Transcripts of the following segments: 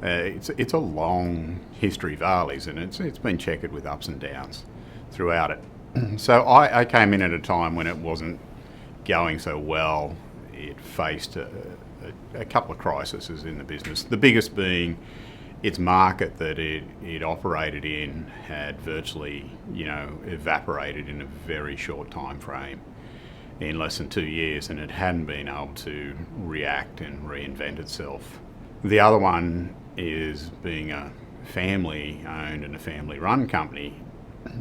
It's a long history, Varley's, and it's been checkered with ups and downs throughout it. So I came in at a time when it wasn't going so well. It faced a couple of crises in the business. The biggest being its market that it operated in had virtually, evaporated in a very short time frame, in less than 2 years, and it hadn't been able to react and reinvent itself. The other one is being a family owned and a family run company.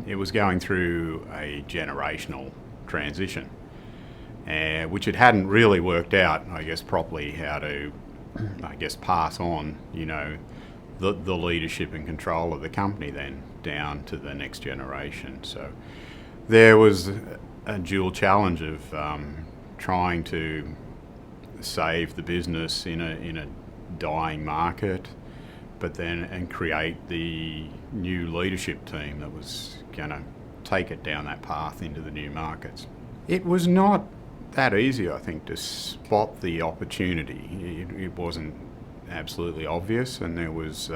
It was going through a generational transition, which it hadn't really worked out, properly how to, pass on, the leadership and control of the company then down to the next generation. So there was a dual challenge of trying to save the business in a dying market, but then and create the new leadership team that was going to take it down that path into the new markets. It was not that easy, I think, to spot the opportunity. It wasn't absolutely obvious, and there was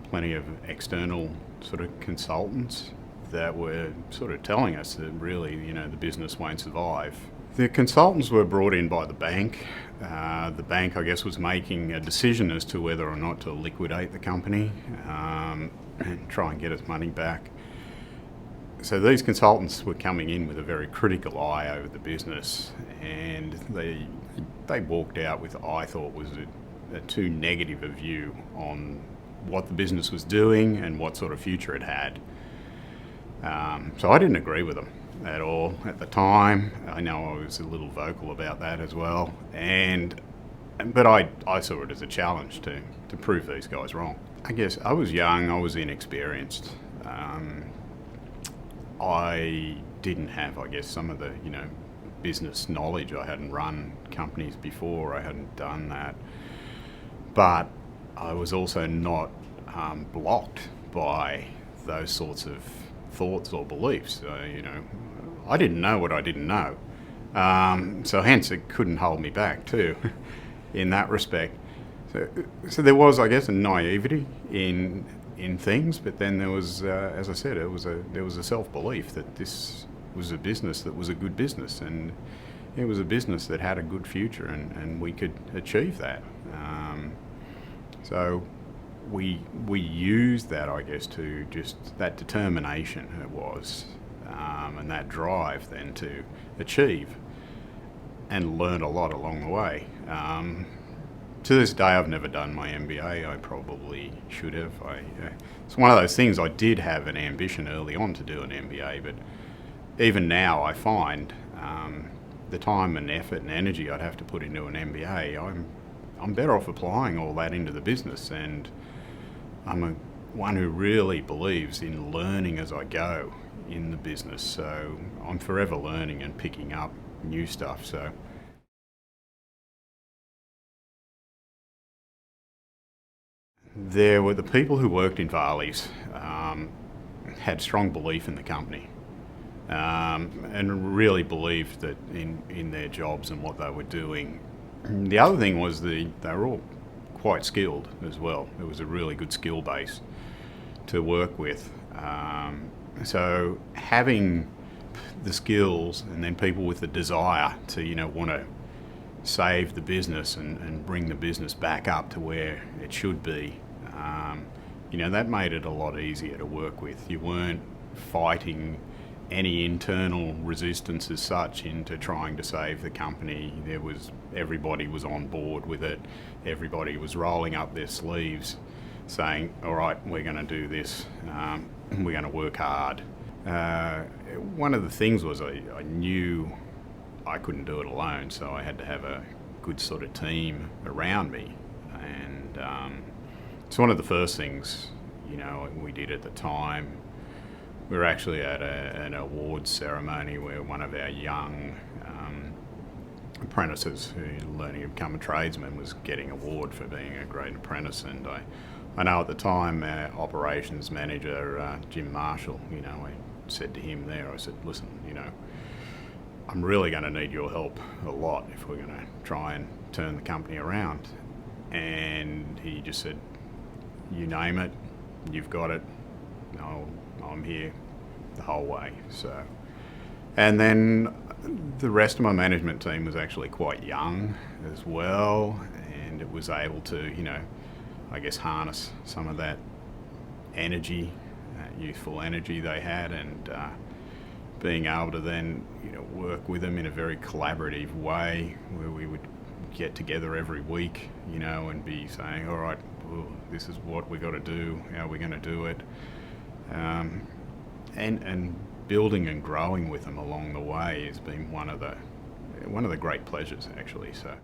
plenty of external sort of consultants that were sort of telling us that really, the business won't survive. The consultants were brought in by the bank. The bank, was making a decision as to whether or not to liquidate the company and try and get its money back. So these consultants were coming in with a very critical eye over the business, and they walked out with, I thought, was a too negative a view on what the business was doing and what sort of future it had. So I didn't agree with them at all at the time. I know I was a little vocal about that as well, but I saw it as a challenge to prove these guys wrong. I guess I was young, I was inexperienced. I didn't have, some of the, business knowledge. I hadn't run companies before, I hadn't done that. But I was also not blocked by those sorts of thoughts or beliefs. I didn't know what I didn't know. So hence it couldn't hold me back too, in that respect. So there was, a naivety in things, but then there was, as I said, there was a self-belief that this was a business that was a good business, and it was a business that had a good future, and we could achieve that. So we used that, to just that determination it was, and that drive then to achieve, and learn a lot along the way. To this day, I've never done my MBA. I probably should have. It's one of those things. I did have an ambition early on to do an MBA, but even now I find the time and effort and energy I'd have to put into an MBA, I'm better off applying all that into the business, and I'm one who really believes in learning as I go in the business. So I'm forever learning and picking up new stuff. So there were the people who worked in Varley's had strong belief in the company, and really believed that in their jobs and what they were doing. The other thing was they were all quite skilled as well. It was a really good skill base to work with. So having the skills and then people with the desire to want to save the business and bring the business back up to where it should be, that made it a lot easier to work with. You weren't fighting any internal resistance as such into trying to save the company. Everybody was on board with it. Everybody was rolling up their sleeves saying, all right, we're going to do this. We're going to work hard. One of the things was I knew I couldn't do it alone, so I had to have a good sort of team around me. And it's one of the first things, we did at the time. We were actually at an awards ceremony where one of our young apprentices who learning to become a tradesman was getting an award for being a great apprentice. And I know at the time our operations manager, Jim Marshall, I said to him there, I said, listen, I'm really going to need your help a lot if we're going to try and turn the company around. and he just said, "You name it, you've got it. I'm here the whole way." So, and then the rest of my management team was actually quite young as well, and it was able to, I guess, harness some of that energy, youthful energy they had, and being able to then, work with them in a very collaborative way, where we would get together every week, and be saying, all right, well, this is what we got to do, how are we going to do it, and building and growing with them along the way has been one of the great pleasures, actually. So.